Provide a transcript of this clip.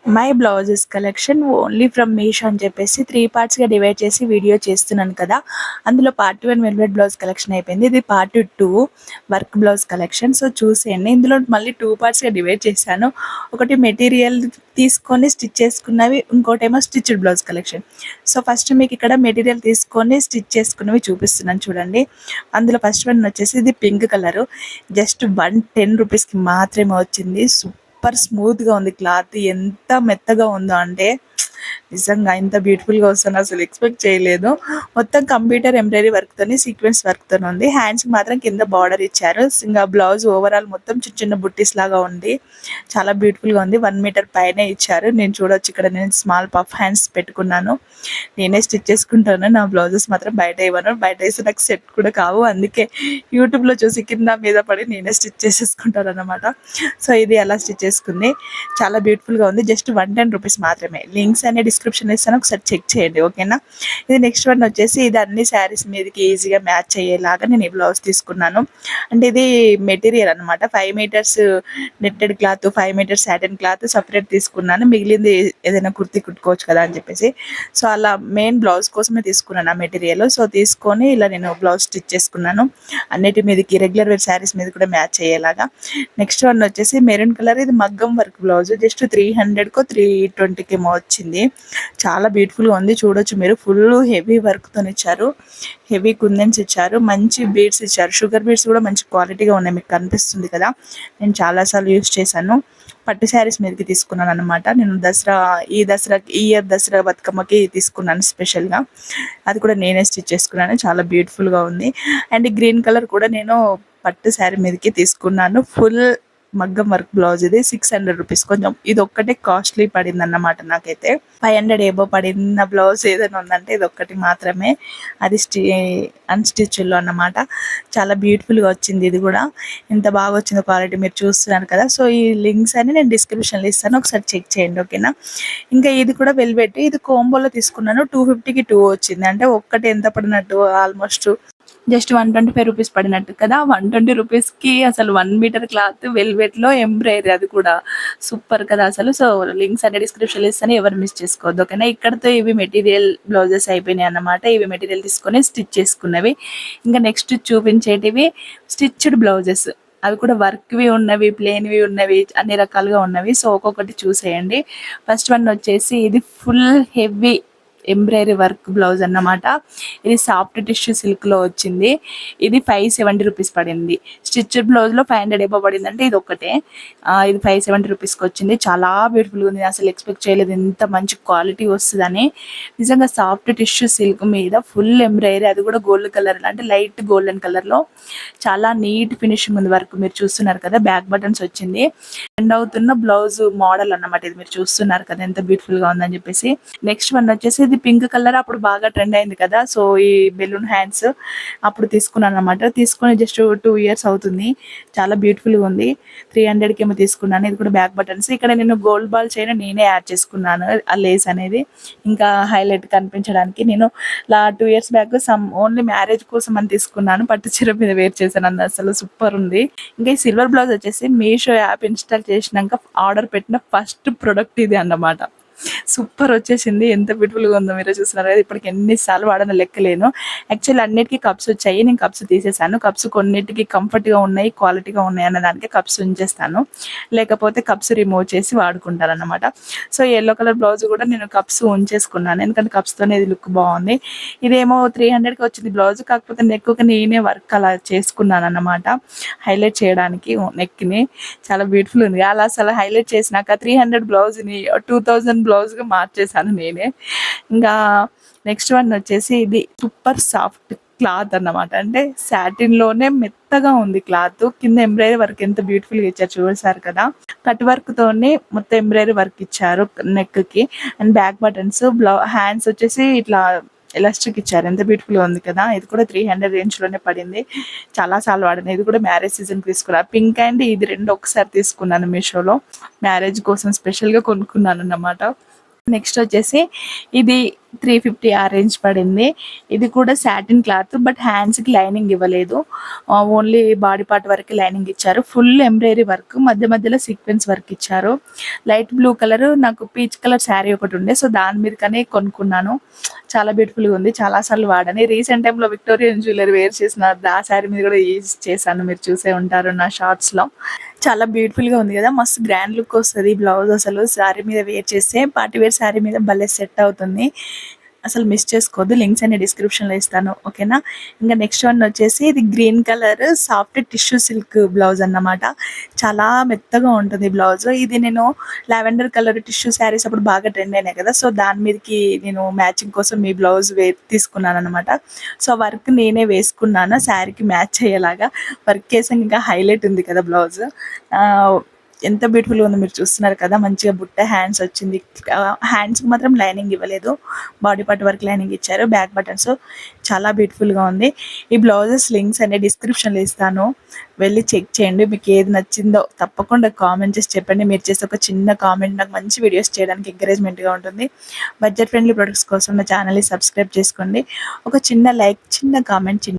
My blouses collection only from Meesho అని చెప్పేసి 3 పార్ట్స్గా డివైడ్ చేసి వీడియో చేస్తున్నాను కదా. అందులో పార్ట్ 1 వెల్వెట్ బ్లౌజ్ కలెక్షన్ అయిపోయింది. ఇది part 2 work blouse collection. So చూసేయండి, ఇందులో మళ్ళీ 2 పార్ట్స్గా డివైడ్ చేశాను. ఒకటి మెటీరియల్ తీసుకొని స్టిచ్ చేసుకున్నవి, ఇంకోటేమో stitched blouse collection. So first మీకు ఇక్కడ మెటీరియల్ తీసుకొని స్టిచ్ చేసుకున్నవి చూపిస్తున్నాను చూడండి. అందులో ఫస్ట్ వన్ వచ్చేసి ఇది పింక్ కలరు, జస్ట్ 110 రూపీస్కి మాత్రమే వచ్చింది. సూపర్ స్మూత్గా ఉంది క్లాత్, ఎంత మెత్తగా ఉందో అంటే నిజంగా ఇంత బ్యూటిఫుల్గా వస్తుంది అసలు ఎక్స్పెక్ట్ చేయలేదు. మొత్తం కంప్యూటర్ ఎంబ్రాయిడరీ వర్క్తోని సీక్వెన్స్ వర్క్తో ఉంది. హ్యాండ్స్కి మాత్రం కింద బార్డర్ ఇచ్చారు. ఇంకా బ్లౌజ్ ఓవరాల్ మొత్తం చిన్న చిన్న బుట్టీస్ లాగా ఉంది, చాలా బ్యూటిఫుల్గా ఉంది. 1 మీటర్ పైనే ఇచ్చారు. నేను చూడొచ్చు ఇక్కడ నేను స్మాల్ పఫ్ హ్యాండ్స్ పెట్టుకున్నాను. నేనే స్టిచ్ చేసుకుంటాను, నా బ్లౌజెస్ మాత్రం బయట ఇవ్వను. బయట వేస్తే నాకు సెట్ కూడా కావు, అందుకే యూట్యూబ్లో చూసి కింద మీద పడి నేనే స్టిచ్ చేసేసుకుంటాను అనమాట. సో ఇది అలా స్టిచ్ చేసుకుంది, చాలా బ్యూటిఫుల్గా ఉంది. జస్ట్ 110 రూపీస్ మాత్రమే. లింక్స్ అనే డిస్క్రిప్షన్ ఇస్తాను, ఒకసారి చెక్ చేయండి ఓకేనా. ఇది నెక్స్ట్ వన్ వచ్చేసి ఇది అన్ని శారీస్ మీదకి ఈజీగా మ్యాచ్ అయ్యేలాగా నేను ఈ బ్లౌజ్ తీసుకున్నాను. అంటే ఇది మెటీరియల్ అనమాట. 5 metres netted cloth, 5 metres satin cloth separate తీసుకున్నాను. మిగిలింది ఏదైనా కుర్తి కుట్టుకోవచ్చు కదా అని చెప్పేసి, సో అలా మెయిన్ బ్లౌజ్ కోసమే తీసుకున్నాను ఆ మెటీరియల్. సో తీసుకొని ఇలా నేను బ్లౌజ్ స్టిచ్ చేసుకున్నాను, అన్నిటి మీదకి రెగ్యులర్ వేర్ శారీస్ మీద కూడా మ్యాచ్ అయ్యేలాగా. నెక్స్ట్ వన్ వచ్చేసి మెరూన్ కలర్, ఇది మగ్గం వర్క్ బ్లౌజ్. జస్ట్ 300కో 320కి ఏమో వచ్చింది. చాలా బ్యూటిఫుల్గా ఉంది, చూడొచ్చు మీరు. ఫుల్ హెవీ వర్క్తో ఇచ్చారు, హెవీ కుందన్స్ ఇచ్చారు, మంచి బీడ్స్ ఇచ్చారు. షుగర్ బీడ్స్ కూడా మంచి క్వాలిటీగా ఉన్నాయి, మీకు కనిపిస్తుంది కదా. నేను చాలాసార్లు యూజ్ చేశాను. పట్టు శారీస్ మీదకి తీసుకున్నాను అనమాట. నేను ఈ ఇయర్ దసరా బతుకమ్మకి తీసుకున్నాను స్పెషల్గా. అది కూడా నేనే స్టిచ్ చేసుకున్నాను, చాలా బ్యూటిఫుల్గా ఉంది. అండ్ గ్రీన్ కలర్ కూడా నేను పట్టు శారీ మీదకి తీసుకున్నాను. ఫుల్ మగ్గం వర్క్ బ్లౌజ్. ఇది 600 రూపీస్. కొంచెం ఇది ఒక్కటే కాస్ట్లీ పడింది అన్నమాట నాకైతే. 500 ఏబో పడిన బ్లౌజ్ ఏదైనా ఉందంటే ఇది ఒక్కటి మాత్రమే, అది అన్స్టిచ్లో అన్నమాట. చాలా బ్యూటిఫుల్గా వచ్చింది. ఇది కూడా ఎంత బాగా వచ్చిందో క్వాలిటీ మీరు చూస్తున్నారు కదా. సో ఈ లింక్స్ అని నేను డిస్క్రిప్షన్లో ఇస్తాను, ఒకసారి చెక్ చేయండి ఓకేనా. ఇంకా ఇది కూడా వెల్వెట్, ఇది కోంబోలో తీసుకున్నాను. 250కి 2 వచ్చింది. అంటే ఒక్కటి ఎంత పడినట్టు, ఆల్మోస్ట్ జస్ట్ 125 రూపీస్ పడినట్టు కదా. 120 రూపీస్కి అసలు 1 మీటర్ క్లాత్ వెల్వెట్లో ఎంబ్రాయిడరీ, అది కూడా సూపర్ కదా అసలు. సో లింక్స్ అనే డిస్క్రిప్షన్ ఇస్తాను, ఎవరు మిస్ చేసుకోవద్దు ఓకేనా. ఇక్కడతో ఇవి మెటీరియల్ బ్లౌజెస్ అయిపోయినాయి అన్నమాట. ఇవి మెటీరియల్ తీసుకొని స్టిచ్ చేసుకున్నవి. ఇంకా నెక్స్ట్ చూపించేటివి స్టిచ్డ్ బ్లౌజెస్, అవి కూడా వర్క్వి ఉన్నవి, ప్లెయిన్వి ఉన్నవి, అన్ని రకాలుగా ఉన్నవి. సో ఒక్కొక్కటి చూసేయండి. ఫస్ట్ వన్ వచ్చేసి ఇది full heavy embroidery work blouse అన్నమాట. ఇది సాఫ్ట్ టిష్యూ సిల్క్లో వచ్చింది. ఇది 570 రూపీస్ పడింది. స్టిచ్డ్ బ్లౌజ్లో 500 ఏబో పడింది, అంటే ఇది ఒక్కటే. ఇది 570 రూపీస్కి వచ్చింది. చాలా బ్యూటిఫుల్గా ఉంది, అసలు ఎక్స్పెక్ట్ చేయలేదు ఇంత మంచి క్వాలిటీ వస్తుందని. నిజంగా సాఫ్ట్ టిష్యూ సిల్క్ మీద ఫుల్ ఎంబ్రాయిడరీ, అది కూడా గోల్డ్ కలర్, అంటే లైట్ గోల్డెన్ కలర్లో. చాలా నీట్ ఫినిషింగ్ ఉంది వర్క్, మీరు చూస్తున్నారు కదా. బ్యాక్ బటన్స్ వచ్చింది. ఎండ్ అవుతున్న బ్లౌజ్ మోడల్ అన్నమాట ఇది, మీరు చూస్తున్నారు కదా ఎంత బ్యూటిఫుల్గా ఉందని చెప్పేసి. నెక్స్ట్ వన్ వచ్చేసి ఇది పింక్ కలర్, అప్పుడు బాగా ట్రెండ్ అయింది కదా. సో ఈ బెలూన్ హ్యాండ్స్ అప్పుడు తీసుకున్నాను అనమాట. తీసుకొని జస్ట్ 2 ఇయర్స్ అవుతుంది. చాలా బ్యూటిఫుల్గా ఉంది. 300కి ఏమో తీసుకున్నాను. ఇది కూడా బ్యాక్ బటన్స్. ఇక్కడ నేను గోల్డ్ బాల్ చైన్ నేనే యాడ్ చేసుకున్నాను, ఆ లేస్ అనేది ఇంకా హైలైట్ కనిపించడానికి. నేను 2 ఇయర్స్ బ్యాక్ ఓన్లీ మ్యారేజ్ కోసం అని తీసుకున్నాను. పట్టు చీర మీద వేర్ చేశాను, అసలు సూపర్ ఉంది. ఇంకా ఈ సిల్వర్ బ్లౌజ్ వచ్చేసి మీషో యాప్ ఇన్స్టాల్ చేసినాక ఆర్డర్ పెట్టిన ఫస్ట్ ప్రొడక్ట్ ఇది అన్నమాట. సూపర్ వచ్చేసింది, ఎంత బ్యూటిఫుల్గా ఉందో మీరు చూస్తున్నారు కదా. ఇప్పటికి ఎన్నిసార్లు వాడన లెక్కలేను. యాక్చువల్లీ అన్నిటికీ కప్స్ వచ్చాయి, నేను కప్స్ తీసేసాను. కప్స్ కొన్నిటికి కంఫర్ట్గా ఉన్నాయి, క్వాలిటీగా ఉన్నాయి అన్న దానికి కప్స్ ఉంచేస్తాను, లేకపోతే కప్స్ రిమూవ్ చేసి వాడుకుంటాను అనమాట. సో ఎల్లో కలర్ బ్లౌజ్ కూడా నేను కప్స్ ఉంచేసుకున్నాను, ఎందుకంటే కప్స్తోనే ఇది లుక్ బాగుంది. ఇదేమో 300కి వచ్చింది బ్లౌజ్, కాకపోతే నెక్కి నేనే వర్క్ అలా చేసుకున్నాను అన్నమాట, హైలైట్ చేయడానికి నెక్ని. చాలా బ్యూటిఫుల్ ఉంది. అలా అసలు హైలైట్ చేసినాక 300 బ్లౌజ్ని 2000 బ్లౌజ్గా మార్చేసాను నేనే. ఇంకా నెక్స్ట్ వన్ వచ్చేసి ఇది సూపర్ సాఫ్ట్ క్లాత్ అన్నమాట. అంటే సాటిన్లోనే మెత్తగా ఉంది క్లాత్. కింద ఎంబ్రాయిడరీ వర్క్ ఎంత బ్యూటిఫుల్గా ఇచ్చారు చూసారు కదా. కట్ వర్క్తోనే మొత్తం ఎంబ్రాయిడరీ వర్క్ ఇచ్చారు నెక్కి. అండ్ బ్యాక్ బటన్స్, హ్యాండ్స్ వచ్చేసి ఇట్లా ఎలాస్టిక్ ఇచ్చారు, ఎంత బ్యూటిఫుల్గా ఉంది కదా. ఇది కూడా 300 రేంజ్లోనే పడింది. చాలాసార్లు వాడిన. ఇది కూడా మ్యారేజ్ సీజన్కి తీసుకున్నాను. పింక్ అండ్ ఇది రెండు ఒకసారి తీసుకున్నాను మీషోలో, మ్యారేజ్ కోసం స్పెషల్గా కొనుక్కున్నాను అన్నమాట. నెక్స్ట్ వచ్చేసి ఇది 350 ఆ రేంజ్ పడింది. ఇది కూడా సాటిన్ క్లాత్, బట్ హ్యాండ్స్కి లైనింగ్ ఇవ్వలేదు, ఓన్లీ బాడీ పార్ట్ వరకు లైనింగ్ ఇచ్చారు. ఫుల్ ఎంబ్రాయిడరీ వర్క్, మధ్య మధ్యలో సీక్వెన్స్ వర్క్ ఇచ్చారు. లైట్ బ్లూ కలర్, నాకు పీచ్ కలర్ శారీ ఒకటి ఉండే, సో దాని మీదకనే కొనుక్కున్నాను. చాలా బ్యూటిఫుల్గా ఉంది, చాలాసార్లు వాడని. రీసెంట్ టైంలో విక్టోరియన్ జ్యువెలరీ వేర్ చేసిన ఆ శారీ మీద కూడా యూజ్ చేశాను, మీరు చూసే ఉంటారు నా షార్ట్స్లో. చాలా బ్యూటిఫుల్గా ఉంది కదా, మస్తు గ్రాండ్ లుక్ వస్తుంది బ్లౌజ్. అసలు శారీ మీద వేర్ చేస్తే పార్టీ వేర్ శారీ మీద భలే సెట్ అవుతుంది. అసలు మిస్ చేసుకోవద్దు, లింక్స్ అన్ని డిస్క్రిప్షన్లో ఇస్తాను, ఓకేనా. ఇంకా నెక్స్ట్ వన్ వచ్చేసి ఇది green colour soft tissue silk blouse అన్నమాట. చాలా మెత్తగా ఉంటుంది బ్లౌజ్. ఇది నేను లావెండర్ కలర్ టిష్యూ శారీస్ అప్పుడు బాగా ట్రెండ్ అయినాయి కదా, సో దాని మీదకి నేను మ్యాచింగ్ కోసం ఈ బ్లౌజ్ తీసుకున్నాను అనమాట. సో వర్క్ నేనే వేసుకున్నాను శారీకి మ్యాచ్ అయ్యేలాగా. వర్క్ వేసాక ఇంకా హైలైట్ ఉంది కదా బ్లౌజ్. ఎంత బ్యూటిఫుల్గా ఉందో మీరు చూస్తున్నారు కదా. మంచిగా బుట్ట హ్యాండ్స్ వచ్చింది. హ్యాండ్స్కి మాత్రం లైనింగ్ ఇవ్వలేదు, బాడీ పార్ట్ వరకు లైనింగ్ ఇచ్చారు. బ్యాక్ బటన్స్ చాలా బ్యూటిఫుల్గా ఉంది. ఈ బ్లౌజెస్ లింక్స్ అనే డిస్క్రిప్షన్లో ఇస్తాను, వెళ్ళి చెక్ చేయండి. మీకు ఏది నచ్చిందో తప్పకుండా కామెంట్ చేసి చెప్పండి. మీరు చేసే ఒక చిన్న కామెంట్ నాకు మంచి వీడియోస్ చేయడానికి ఎంకరేజ్మెంట్గా ఉంటుంది. బడ్జెట్ ఫ్రెండ్లీ ప్రొడక్ట్స్ కోసం నా ఛానల్ని సబ్స్క్రైబ్ చేసుకోండి. ఒక చిన్న లైక్, చిన్న కామెంట్, చిన్న